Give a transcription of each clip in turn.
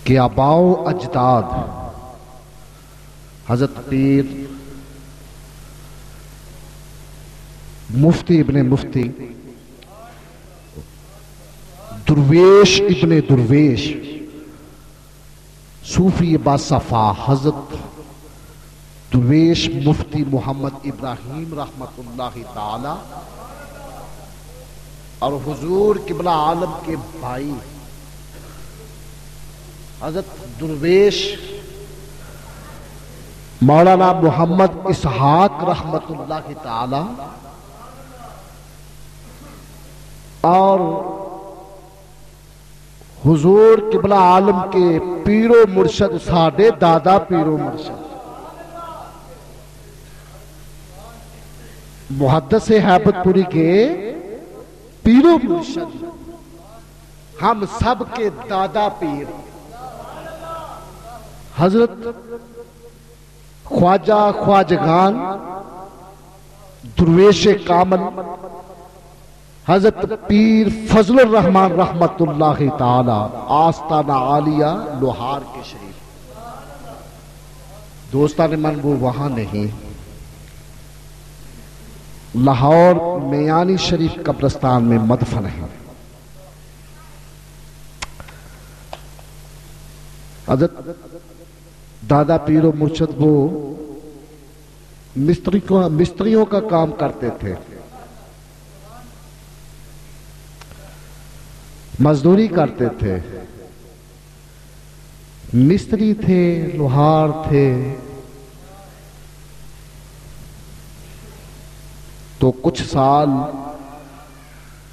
कि आबाओ अजदाद हजरत पीर मुफ्ती इब्ने मुफ्ती दुर्वेश इब्ने दुर्वेश सूफी बासफा हजरत दुर्वेश मुफ्ती मोहम्मद इब्राहिम रहमतुल्लाहि ताला और हुजूर किबला आलम के भाई हजरत दुर्वेश मौलाना मोहम्मद इसहाक रहमतुल्लाहि ताला और हुजूर किबला आलम के पीरो मुर्शद साडे दादा पीरो मुर्शद मुहद्दिस हैबतपुरी के पीरो मुर्शद हम सब के दादा पीर हजरत ख्वाजा ख्वाजगान दुर्वेश कामल हजरत पीर फजलुर रहमान रहमतुल्लाहि ताला आस्ताना आलिया लोहार के शरीफ दोस्तान मन वो वहां नहीं, लाहौर मियानी शरीफ कब्रिस्तान में मदफन है। हजरत दादा पीरो मुर्शद वो मिस्त्रियों का काम करते थे, मजदूरी करते थे, मिस्त्री थे, लोहार थे। तो कुछ साल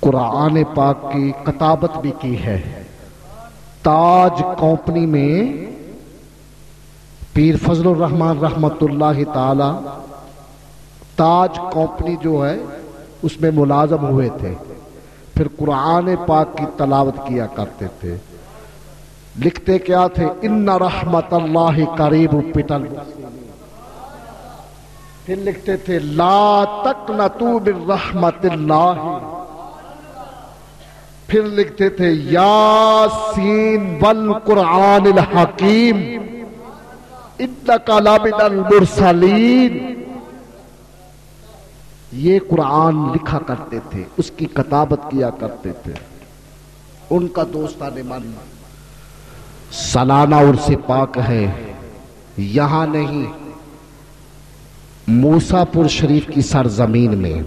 कुरान पाक की किताबत भी की है। ताज कंपनी में पीर फजलुर रहमान रहमतुल्लाहि ताला ताज कंपनी जो है उसमें मुलाजम हुए थे, फिर कुरान पाक की तलावत किया करते थे। लिखते क्या थे? इन्ना रहमतल्लाहि करीब पिटल। फिर लिखते थे ला तक़नतू मिन रहमतिल्लाह। फिर लिखते थे यासीन वल कुरानिल हकीम इन्नका लमिनल मुरसलीन। ये कुरान लिखा करते थे, उसकी किताबत किया करते थे। उनका दोस्ताने मन सालाना उर्स पाक है, यहां नहीं मूसापुर शरीफ की सरजमीन में।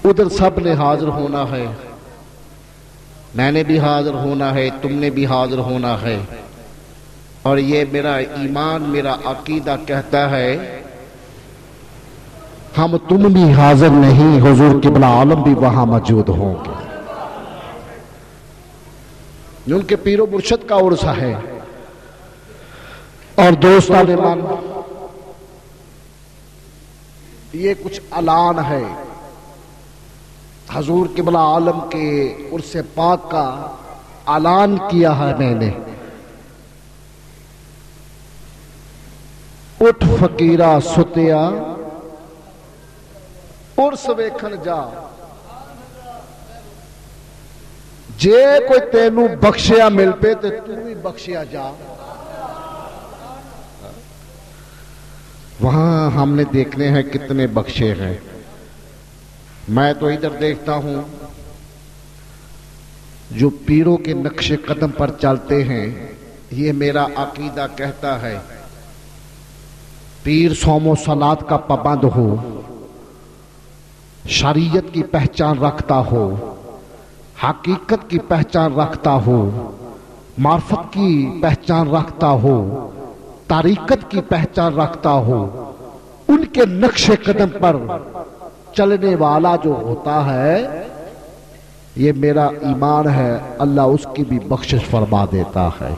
उधर सब ने हाजिर होना है, मैंने भी हाजिर होना है, तुमने भी हाजिर होना है। और ये मेरा ईमान, मेरा अकीदा कहता है हम तुम भी हाजिर नहीं, हुजूर किबला आलम भी वहां मौजूद होंगे। उनके पीरो मुर्शद का उर्स है। और दोस्तान मन ये कुछ ऐलान है हुजूर किबला आलम के उर्स पाक का ऐलान किया है मैंने। उठ फकीरा सुतिया उर्स वेखन जा, जे कोई तेनू बख्शिया मिल पे तो तू भी बख्शिया जा। वहां हमने देखने हैं कितने बख्शे हैं। मैं तो इधर देखता हूं जो पीरों के नक्शे कदम पर चलते हैं। ये मेरा अकीदा कहता है पीर सौमो सलात का पाबंद हो, शरीयत की पहचान रखता हो, हकीकत की पहचान रखता हो, मार्फत की पहचान रखता हो, तारीकत की पहचान रखता हो, उनके नक्शे कदम पर चलने वाला जो होता है, ये मेरा ईमान है, अल्लाह उसकी भी बख्शिश फरमा देता है।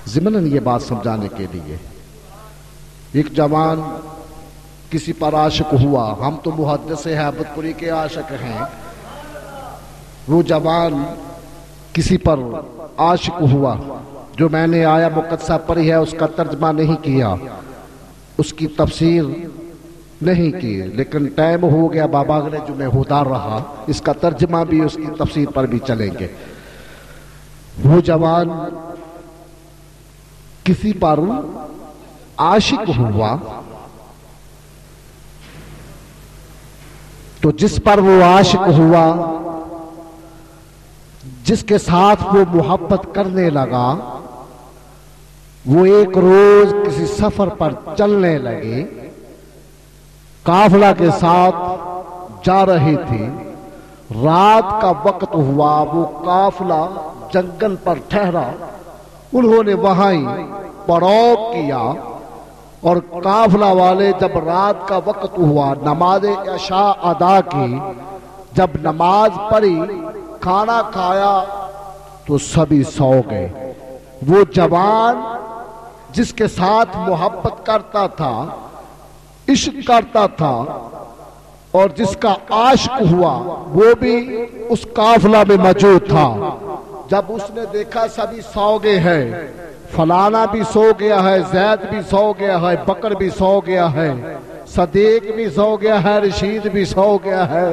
ज़िमनन ये बात समझाने के लिए एक जवान किसी पर आशिक हुआ। हम तो मुहद्दिस हैबतपुरी के आशिक हैं। वो जवान किसी पर आशिक हुआ, जो मैंने आया मुकद्दसा पढ़ी है उसका तर्जमा नहीं किया, उसकी तफसीर नहीं किए, लेकिन टाइम हो गया। बाबा अगले जुमे हुदार रहा, इसका तर्जमा भी उसकी तफसीर पर भी चलेंगे। वो जवान किसी पर आशिक हुआ तो जिस पर वो आशिक हुआ, जिसके साथ वो मोहब्बत करने लगा, वो एक रोज किसी सफर पर चलने लगे, काफिला के साथ जा रहे थे। रात का वक्त हुआ, वो काफिला जंगल पर ठहरा। उन्होंने वहां ही पड़ाव किया और काफिला वाले जब रात का वक्त हुआ, नमाज इशा अदा की, जब नमाज पढ़ी, खाना खाया तो सभी सो गए। वो जवान जिसके साथ मोहब्बत करता था, इश्क करता था और जिसका आशिक हुआ, वो भी उस काफिला में मौजूद था। जब उसने देखा सभी सो गए हैं, फलाना भी सो गया है, जैद भी सो गया है, बकर भी सो गया है, सदीक भी सो गया है, रशीद भी सो गया है,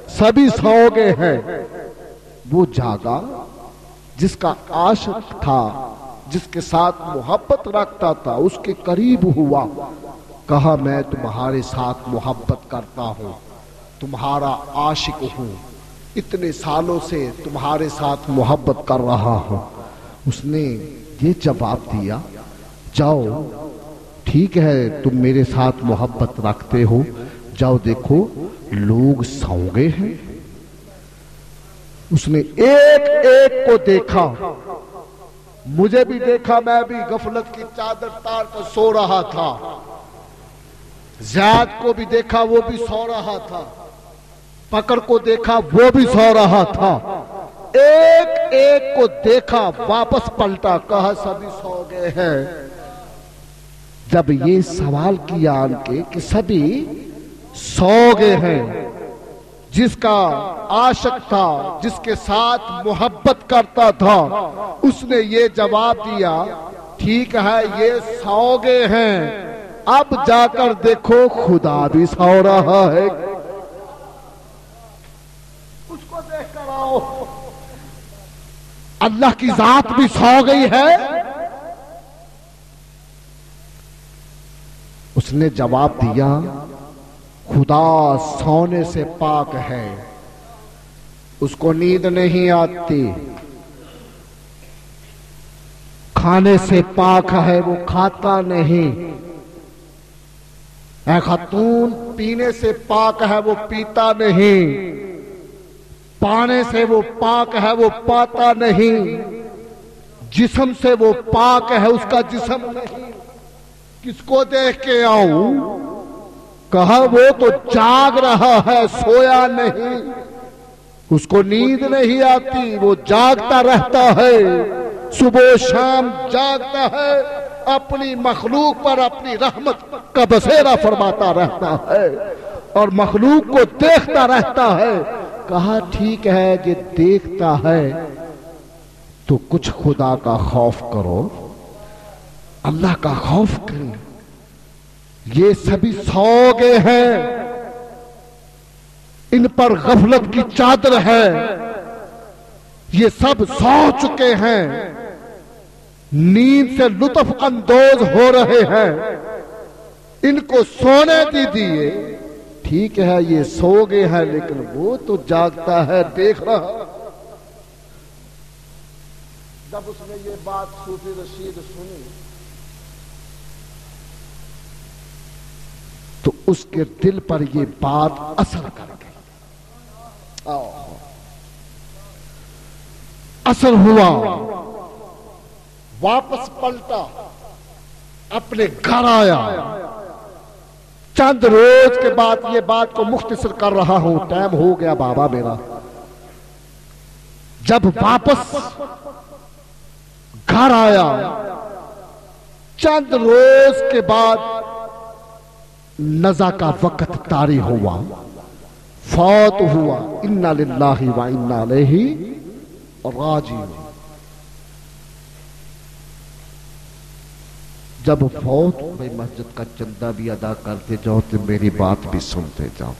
सभी सो गए हैं, वो जागा। जिसका आशिक था, जिसके साथ मोहब्बत रखता था, उसके करीब हुआ, कहा मैं तुम्हारे साथ मोहब्बत करता हूं, तुम्हारा आशिक हूं, इतने सालों से तुम्हारे साथ मोहब्बत कर रहा हूं। उसने ये जवाब दिया, जाओ ठीक है, तुम मेरे साथ मोहब्बत रखते हो, जाओ देखो लोग सो गए हैं। उसने एक एक को देखा, मुझे भी देखा, मैं भी गफलत की चादर तार कर सो रहा था। ज़ैद को भी देखा, वो भी सो रहा था। बकर को देखा, वो भी सो रहा था। एक एक को देखा, वापस पलटा, कहा सभी सो गए हैं। जब ये सवाल किया उनके कि सभी सो गए हैं, जिसका आशिक था, जिसके साथ मोहब्बत करता था, उसने ये जवाब दिया, ठीक है ये सो गए हैं, अब जाकर देखो खुदा भी सो रहा है, उसको देख कर आओ, अल्लाह की जात भी सो गई है। उसने जवाब दिया, खुदा सोने से पाक है, उसको नींद नहीं आती, खाने से पाक है, वो खाता नहीं, ऐ खातून पीने से पाक है, वो पीता नहीं, पाने से वो पाक है, वो पाता नहीं, जिस्म से वो पाक है, उसका जिस्म नहीं। किसको देख के आऊं? कहा वो तो जाग रहा है, सोया नहीं, उसको नींद नहीं आती, वो जागता रहता है, सुबह शाम जागता है, अपनी मखलूक पर अपनी रहमत का बसेरा फरमाता रहता है और मखलूक को देखता रहता है। कहा ठीक है, ये देखता है तो कुछ खुदा का खौफ करो, अल्लाह का खौफ करें। ये सभी सो गए हैं, इन पर गफलत की चादर है, ये सब सो चुके हैं, नींद से लुत्फ अंदोज हो रहे हैं, इनको सोने दीजिए। ठीक है ये सो गए हैं, लेकिन वो तो जागता है, देख रहा। जब उसने ये बात सूफी रशीद सुनी तो उसके दिल पर ये बात असर कर गई, असर हुआ, वापस पलटा, अपने घर आया। चंद रोज के बाद ये बात को मुख्तसर कर रहा हूं, टाइम हो गया बाबा मेरा। जब वापस घर आया, चंद रोज के बाद नज़ा का वक्त तारी हुआ, फौत हुआ। इन्ना लिल्लाहि व इन्ना इलैहि राजिऊन। जब फौत भाई मस्जिद का चंदा भी अदा करते जाओ तो मेरी बात भी सुनते जाओ।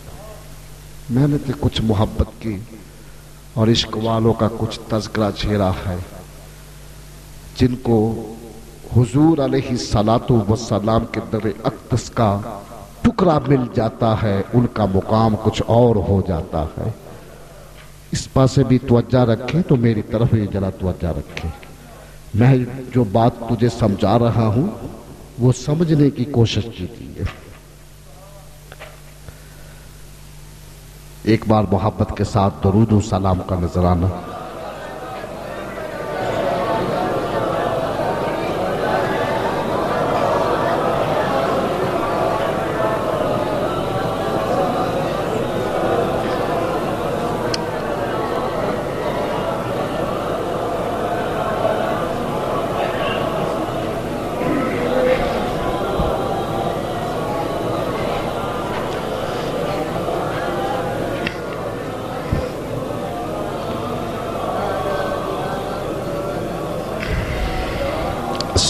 मैंने तो कुछ मोहब्बत की और इश्क वालों का कुछ तज़किरा छेड़ा है, जिनको हुजूर अलैहिस्सलातु वस्सलाम के दर अक़दस का टुकड़ा मिल जाता है, उनका मुकाम कुछ और हो जाता है। इस पासे भी तवज्जो रखें तो मेरी तरफ भी जरा तवज्जो रखें। मैं जो बात तुझे समझा रहा हूं वो समझने की कोशिश कीजिए। एक बार मोहब्बत के साथ दरूद और सलाम का नजराना।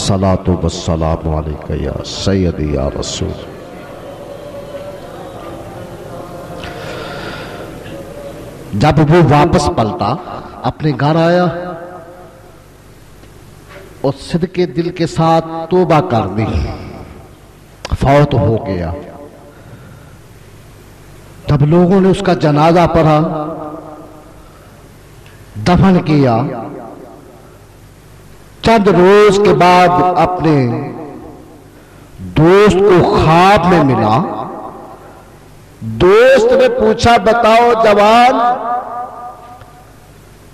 सलातो वस्सलामु अलैका या सय्यदी या रसूल। जब वो वापस पलटा अपने घर आया और सिद्के दिल के साथ तौबा कर दी, फौत हो गया। तब लोगों ने उसका जनाजा पढ़ा, दफन किया। चंद रोज के बाद अपने दोस्त को ख्वाब में मिला। दोस्त ने पूछा, बताओ जवान,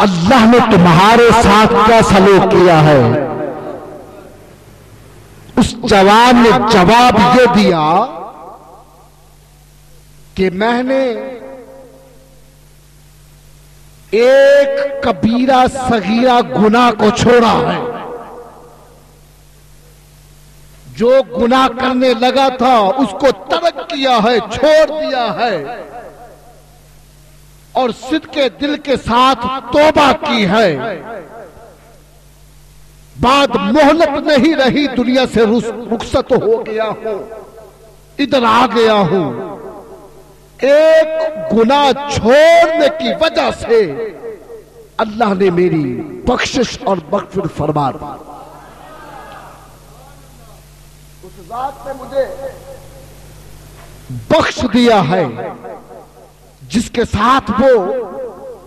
अल्लाह ने तुम्हारे साथ क्या सलूक किया है? उस जवान ने जवाब ये दिया कि मैंने एक कबीरा सगीरा गुनाह को छोड़ा है। जो गुनाह करने लगा था उसको तर्क किया है, छोड़ दिया है और सिद्के दिल के साथ तौबा की है। बाद मोहलत नहीं रही, दुनिया से रुखसत हो गया हूं, इधर आ गया हूं। एक गुनाह छोड़ने की वजह से अल्लाह ने मेरी बख्शिश और मग़फ़िरत फरमा दी। उस ज़ात ने मुझे बख्श दिया है जिसके साथ वो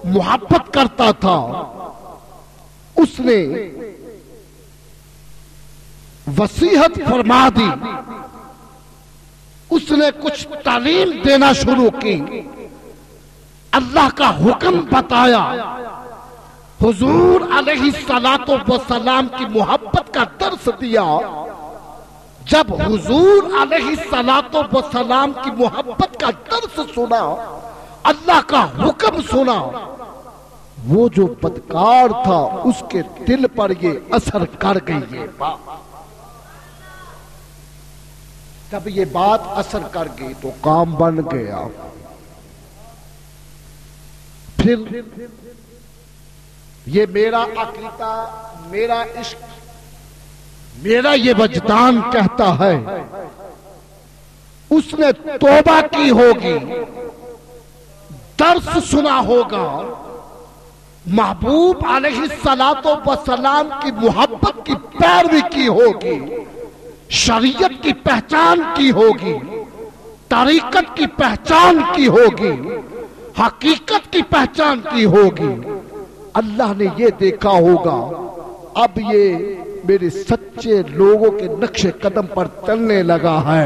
मोहब्बत करता था। उसने वसीयत फरमा दी, उसने कुछ तालीम देना शुरू की, अल्लाह का हुक्म बताया, हुजूर अलैहिस्सलातु वस्सलाम की मोहब्बत का दर्स दिया। जब हुजूर अलैहिस्सलातु वस्सलाम की मोहब्बत का दर्स सुना, अल्लाह का हुक्म सुना, वो जो बदकार था उसके दिल पर ये असर कर गई। ये बात जब ये बात असर कर गई तो काम बन गया। फिर ये मेरा अकीदा, मेरा इश्क, मेरा ये वजदान कहता है, उसने तौबा की होगी, दर्स सुना होगा, महबूब अलैहिस्सलातु वस्सलाम की मोहब्बत की पैरवी की होगी, शरीयत की पहचान की होगी, तरीकत की पहचान की होगी, हकीकत की पहचान की होगी। अल्लाह ने ये देखा होगा अब ये मेरे सच्चे लोगों के नक्शे कदम पर चलने लगा है,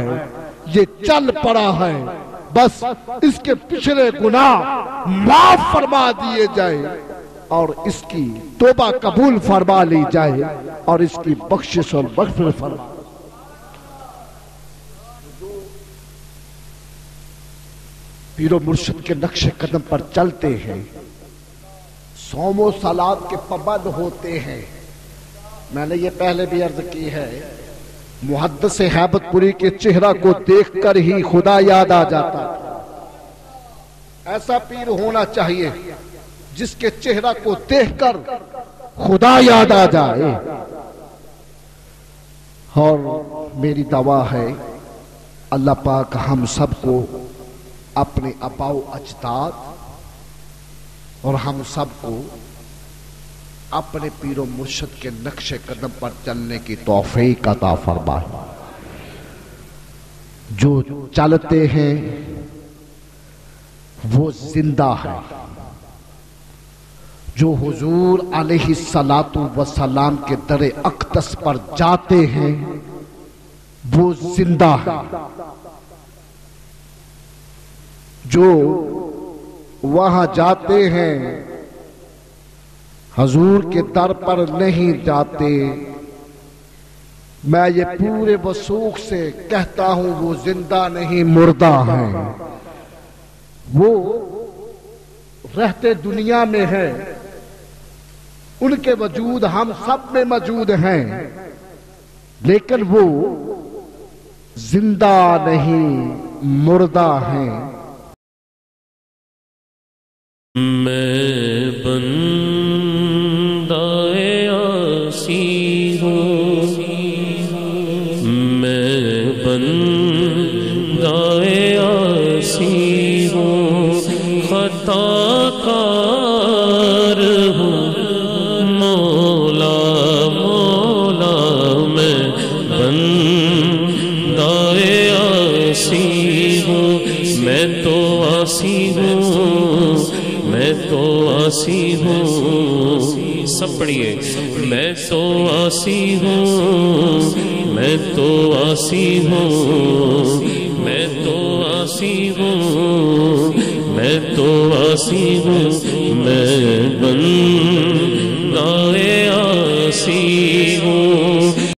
ये चल पड़ा है, बस इसके पिछले गुनाह माफ फरमा दिए जाए और इसकी तौबा कबूल फरमा ली जाए और इसकी बख्शिश और मग़फ़िरत फरमा। पीरो मुर्शिद के नक्शे कदम पर चलते हैं, सौमो सलात के पाबंद होते हैं। मैंने ये पहले भी अर्ज की है, मुहद्दिस हैबतपुरी के चेहरा को देखकर ही खुदा याद आ जाता था। ऐसा पीर होना चाहिए जिसके चेहरा को देखकर खुदा याद आ जाए। और मेरी दवा है अल्लाह पाक हम सबको अपने आबाओ अजदाद और हम सबको अपने पीरो मुर्शिद के नक्शे कदम पर चलने की तौफीक अता फरमाए। जो चलते हैं वो जिंदा है, जो हुजूर अलैहिस्सलातु वस्सलाम के दरे अक़दस पर जाते हैं वो जिंदा है, जो वहां जाते हैं हुजूर के दर पर नहीं जाते, मैं ये पूरे वसूख से कहता हूं वो जिंदा नहीं मुर्दा हैं। वो रहते दुनिया में है, उनके वजूद हम सब में मौजूद हैं, लेकिन वो जिंदा नहीं मुर्दा हैं। मैं बंदाए आसी हूँ, मैं बंदाए आसी हूँ, खताकार हूँ मौला मौला, मैं बंदाए आसी हूँ, मैं तो आसी हूँ, मैं तो आसी हूँ। सब पढ़िए, मैं तो आसी हूँ, मैं तो आसी हूँ, मैं तो आसी हूँ, मैं तो आसी हूँ, मैं बंदाए आसी हूँ।